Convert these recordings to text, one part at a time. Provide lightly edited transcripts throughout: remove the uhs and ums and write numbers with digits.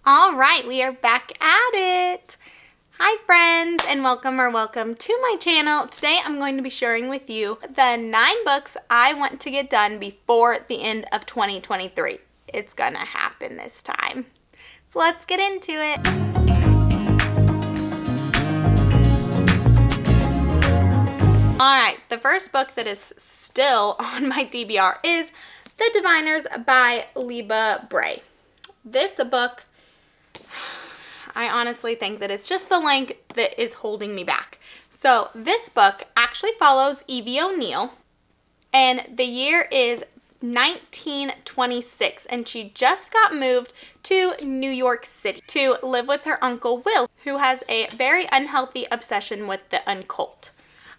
All right, we are back at it. Hi friends, and welcome to my channel. Today I'm going to be sharing with you the 9 books I want to get done before the end of 2023. It's gonna happen this time. So let's get into it. All right, the first book that is still on my DBR is The Diviners by Mila+Ains. This book, I honestly think that it's just the length that is holding me back. So this book actually follows Evie O'Neill, and the year is 1926, and she just got moved to New York City to live with her uncle Will, who has a very unhealthy obsession with the occult.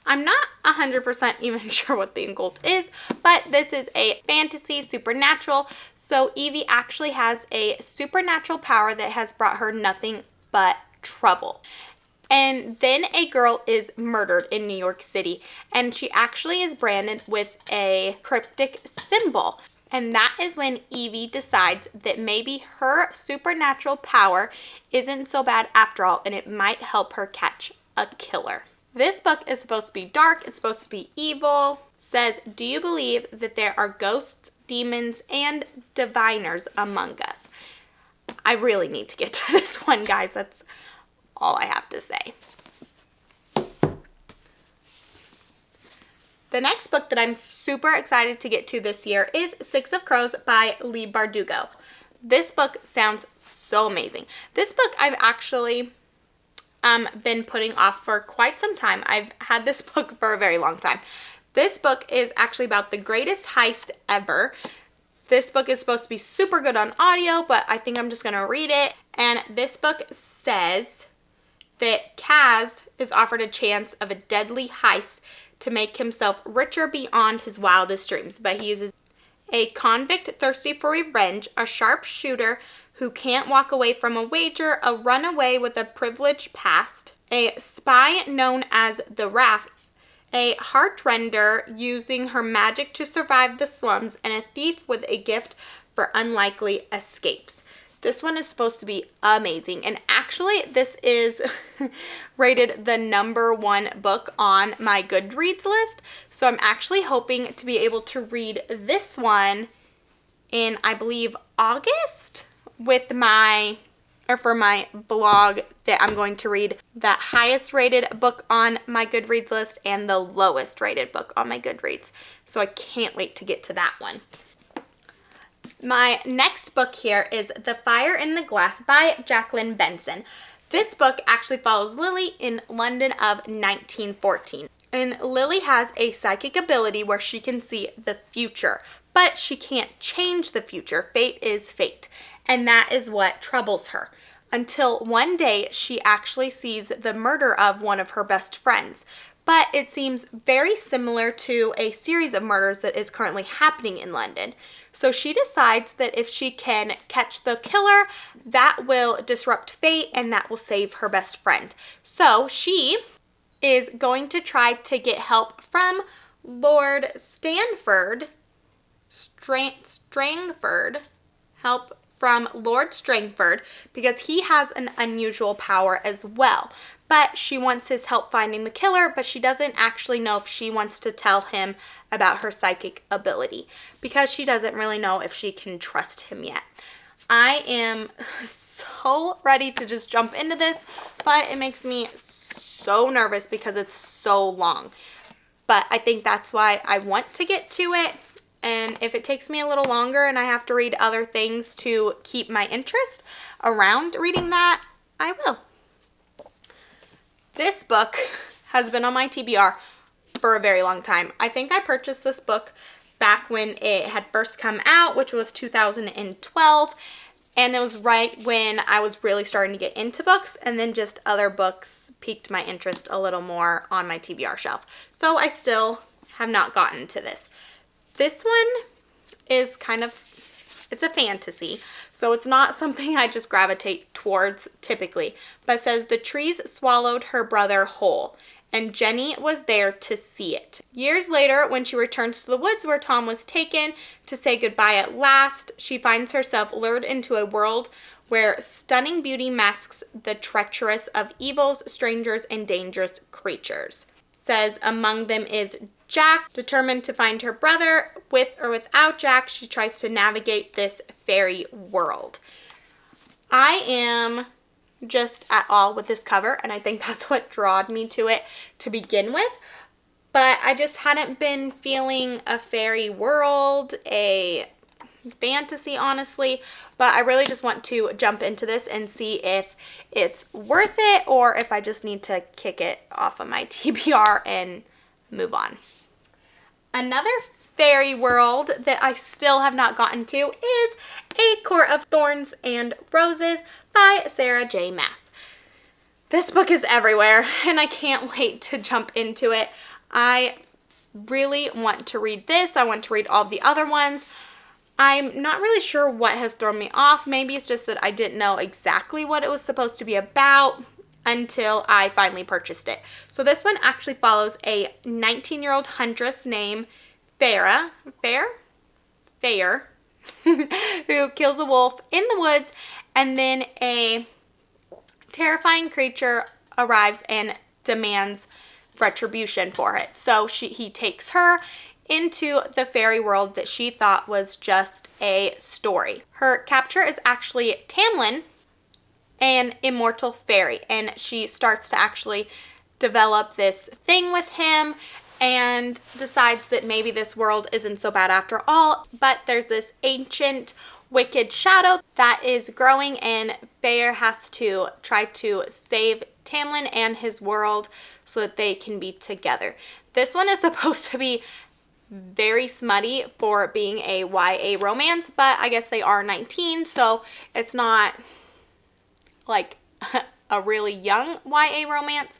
I'm not 100% even sure what the occult is, but this is a fantasy supernatural. So Evie actually has a supernatural power that has brought her nothing but trouble. And then a girl is murdered in New York City, and she actually is branded with a cryptic symbol. And that is when Evie decides that maybe her supernatural power isn't so bad after all, and it might help her catch a killer. This book is supposed to be dark, it's supposed to be evil. Says, do you believe that there are ghosts, demons, and diviners among us? I really need to get to this one, guys. That's all I have to say. The next book that I'm super excited to get to this year is Six of Crows by Leigh Bardugo. This book sounds so amazing. This book I've actually been putting off for quite some time. I've had this book for a very long time. This book is actually about the greatest heist ever. This book is supposed to be super good on audio, but I think I'm just going to read it. And this book says that Kaz is offered a chance of a deadly heist to make himself richer beyond his wildest dreams, but he uses a convict thirsty for revenge, a sharpshooter who can't walk away from a wager, a runaway with a privileged past, a spy known as the Raft, a heartrender using her magic to survive the slums, and a thief with a gift for unlikely escapes. This one is supposed to be amazing, and actually this is rated the #1 book on my Goodreads list, so I'm actually hoping to be able to read this one in, I believe, August with for my vlog that I'm going to read that highest rated book on my Goodreads list and the lowest rated book on my Goodreads. So I can't wait to get to that one. My next book here is The Fire in the Glass by Jacqueline Benson. This book actually follows Lily in London of 1914. And Lily has a psychic ability where she can see the future, but she can't change the future. Fate is fate. And that is what troubles her. Until one day she actually sees the murder of one of her best friends. But it seems very similar to a series of murders that is currently happening in London. So she decides that if she can catch the killer, that will disrupt fate and that will save her best friend. So she is going to try to get help from Lord Strangford, because he has an unusual power as well. But she wants his help finding the killer, but she doesn't actually know if she wants to tell him about her psychic ability because she doesn't really know if she can trust him yet. I am so ready to just jump into this, but it makes me so nervous because it's so long. But I think that's why I want to get to it. And if it takes me a little longer and I have to read other things to keep my interest around reading that, I will. This book has been on my TBR for a very long time. I think I purchased this book back when it had first come out, which was 2012. And it was right when I was really starting to get into books, and then just other books piqued my interest a little more on my TBR shelf. So I still have not gotten to this. This one is it's a fantasy, so it's not something I just gravitate towards typically, but it says the trees swallowed her brother whole, and Jenny was there to see it. Years later, when she returns to the woods where Tom was taken to say goodbye at last, she finds herself lured into a world where stunning beauty masks the treacherous of evils, strangers, and dangerous creatures. It says among them is Jack, determined to find her brother. With or without Jack, she tries to navigate this fairy world. I am just at awe with this cover, and I think that's what drawed me to it to begin with. But I just hadn't been feeling a fairy world, a fantasy, honestly. But I really just want to jump into this and see if it's worth it or if I just need to kick it off of my TBR and move on. Another fairy world that I still have not gotten to is A Court of Thorns and Roses by Sarah J. Maas. This book is everywhere, and I can't wait to jump into it. I really want to read this. I want to read all the other ones. I'm not really sure what has thrown me off. Maybe it's just that I didn't know exactly what it was supposed to be about until I finally purchased it. So this one actually follows a 19-year-old huntress named Fair, who kills a wolf in the woods, and then a terrifying creature arrives and demands retribution for it. So he takes her into the fairy world that she thought was just a story. Her captor is actually Tamlin, an immortal fairy, and she starts to actually develop this thing with him and decides that maybe this world isn't so bad after all, but there's this ancient wicked shadow that is growing, and Fair has to try to save Tamlin and his world so that they can be together. This one is supposed to be very smutty for being a YA romance, but I guess they are 19, so it's not like a really young YA romance.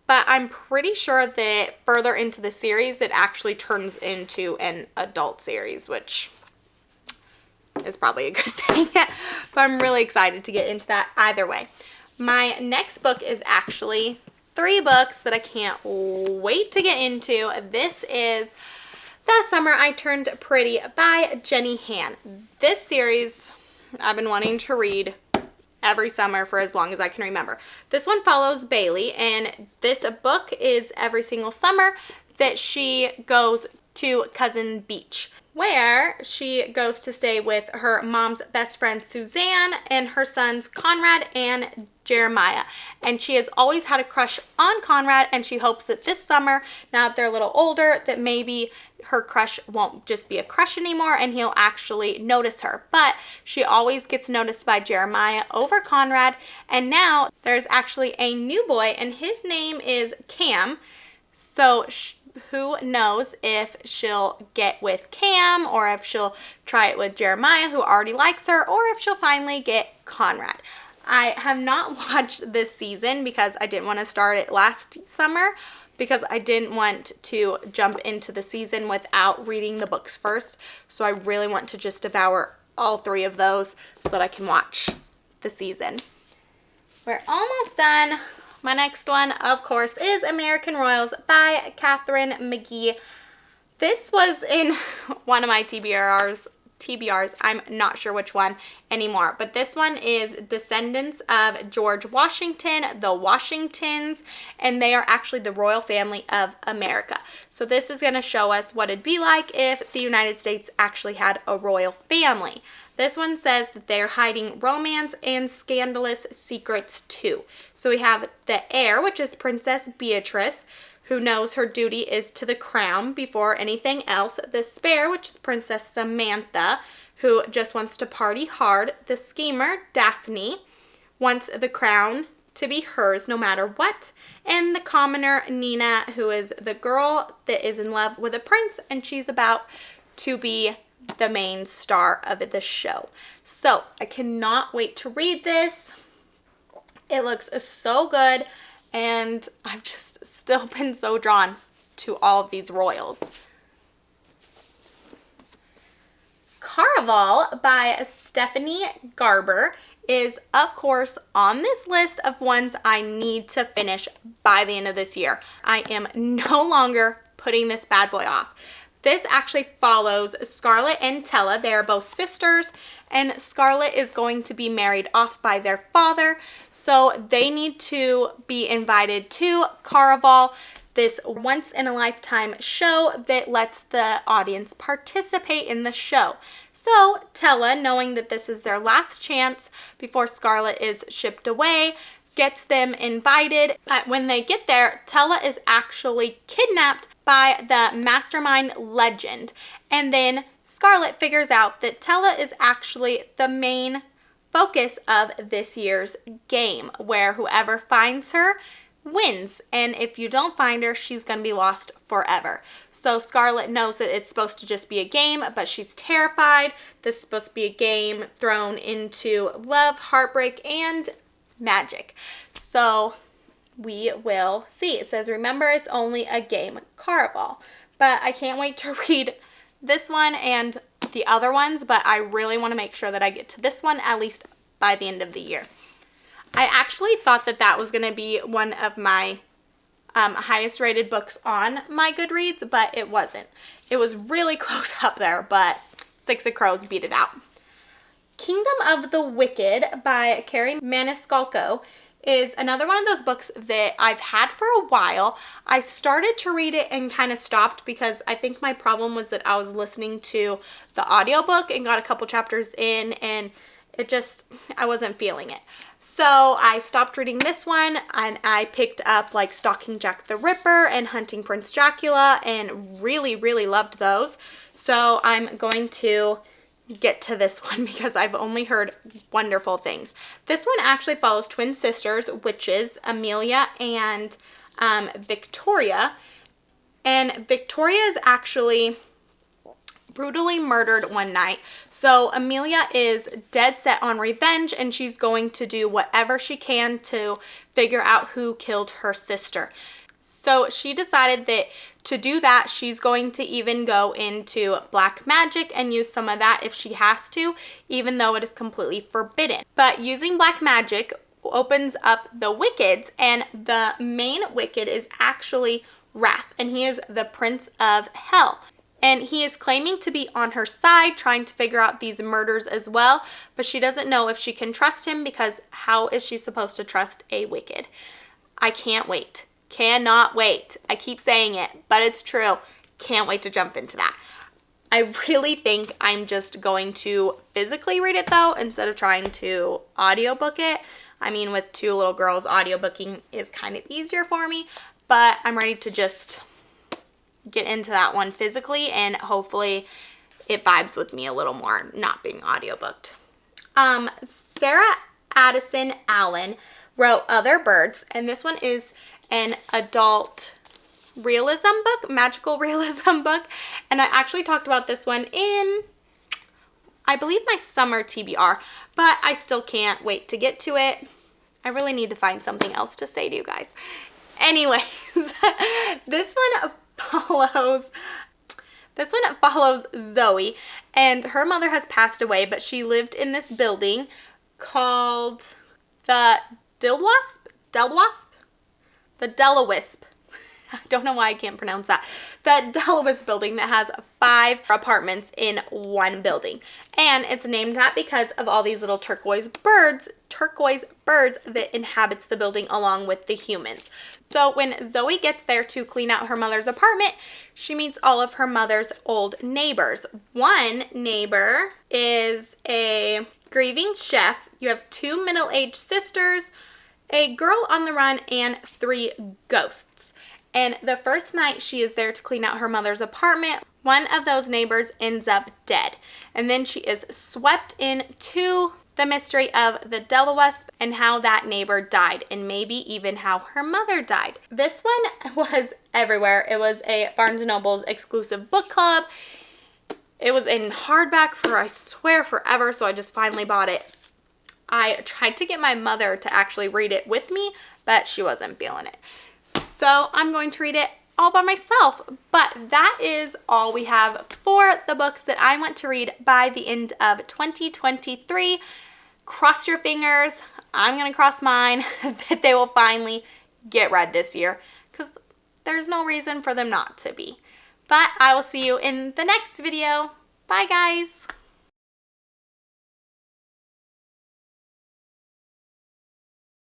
But I'm pretty sure that further into the series, it actually turns into an adult series, which is probably a good thing. But I'm really excited to get into that either way. My next book is actually 3 books that I can't wait to get into. This is The Summer I Turned Pretty by Jenny Han. This series I've been wanting to read every summer for as long as I can remember. This one follows Bailey, and this book is every single summer that she goes to Cousin Beach, where she goes to stay with her mom's best friend Suzanne and her sons Conrad and Jeremiah. And she has always had a crush on Conrad, and she hopes that this summer, now that they're a little older, that maybe her crush won't just be a crush anymore and he'll actually notice her. But she always gets noticed by Jeremiah over Conrad, and now there's actually a new boy, and his name is Cam. So who knows if she'll get with Cam, or if she'll try it with Jeremiah, who already likes her, or if she'll finally get Conrad. I have not watched this season because I didn't want to start it last summer, because I didn't want to jump into the season without reading the books first. So I really want to just devour all 3 of those so that I can watch the season. We're almost done. My next one, of course, is American Royals by Catherine McGee. This was in one of my TBRs. I'm not sure which one anymore, but this one is Descendants of George Washington, the Washingtons, and they are actually the royal family of America. So this is going to show us what it'd be like if the United States actually had a royal family. This one says that they're hiding romance and scandalous secrets too. So we have the heir, which is Princess Beatrice, who knows her duty is to the crown before anything else. The spare, which is Princess Samantha, who just wants to party hard. The schemer, Daphne, wants the crown to be hers no matter what. And the commoner, Nina, who is the girl that is in love with a prince, and she's about to be the main star of the show. So I cannot wait to read this. It looks so good, and I've just still been so drawn to all of these royals. Caraval by Stephanie Garber is, of course, on this list of ones I need to finish by the end of this year. I am no longer putting this bad boy off. This actually follows Scarlett and Tella. They are both sisters, and Scarlet is going to be married off by their father, so they need to be invited to Caraval, this once-in-a-lifetime show that lets the audience participate in the show. So Tella, knowing that this is their last chance before Scarlet is shipped away, gets them invited. But when they get there, Tella is actually kidnapped by the mastermind Legend. And then Scarlet figures out that Tella is actually the main focus of this year's game, where whoever finds her wins, and if you don't find her, she's gonna be lost forever. So Scarlet knows that it's supposed to just be a game, but she's terrified. This is supposed to be a game thrown into love, heartbreak, and magic. So we will see. It says, remember, it's only a game, Caraval. But I can't wait to read this one and the other ones, but I really want to make sure that I get to this one at least by the end of the year. I actually thought that that was going to be one of my highest rated books on my Goodreads, but it wasn't. It was really close up there, but Six of Crows beat it out. Kingdom of the Wicked by Carrie Maniscalco is another one of those books that I've had for a while. I started to read it and kind of stopped because I think my problem was that I was listening to the audiobook and got a couple chapters in and I wasn't feeling it. So I stopped reading this one and I picked up like Stalking Jack the Ripper and Hunting Prince Dracula and really, really loved those. So I'm going to get to this one because I've only heard wonderful things. This one actually follows twin sisters, witches, Amelia and Victoria. And Victoria is actually brutally murdered one night. So Amelia is dead set on revenge and she's going to do whatever she can to figure out who killed her sister. So she decided that to do that, she's going to even go into black magic and use some of that if she has to, even though it is completely forbidden. But using black magic opens up the Wickeds, and the main Wicked is actually Wrath, and he is the Prince of Hell. And he is claiming to be on her side, trying to figure out these murders as well, but she doesn't know if she can trust him because how is she supposed to trust a Wicked? I can't wait. Cannot wait. I keep saying it, but it's true. Can't wait to jump into that. I really think I'm just going to physically read it though, instead of trying to audiobook it. I mean, with two little girls, audiobooking is kind of easier for me, but I'm ready to just get into that one physically and hopefully it vibes with me a little more, not being audiobooked. Sarah Addison Allen wrote Other Birds, and this one is an adult realism book, magical realism book, and I actually talked about this one in, I believe, my summer TBR, but I still can't wait to get to it. I really need to find something else to say to you guys. Anyways, this one follows Zoe, and her mother has passed away, but she lived in this building called the Delawisp. I don't know why I can't pronounce that. The Delawisp building that has 5 apartments in one building. And it's named that because of all these little turquoise birds that inhabits the building along with the humans. So when Zoe gets there to clean out her mother's apartment, she meets all of her mother's old neighbors. One neighbor is a grieving chef. You have 2 middle-aged sisters, a girl on the run, and 3 ghosts. And the first night she is there to clean out her mother's apartment, one of those neighbors ends up dead. And then she is swept into the mystery of the Delawisp and how that neighbor died, and maybe even how her mother died. This one was everywhere. It was a Barnes & Noble's exclusive book club. It was in hardback for, I swear, forever, so I just finally bought it. I tried to get my mother to actually read it with me, but she wasn't feeling it. So I'm going to read it all by myself. But that is all we have for the books that I want to read by the end of 2023. Cross your fingers. I'm going to cross mine that they will finally get read this year, because there's no reason for them not to be. But I will see you in the next video. Bye, guys.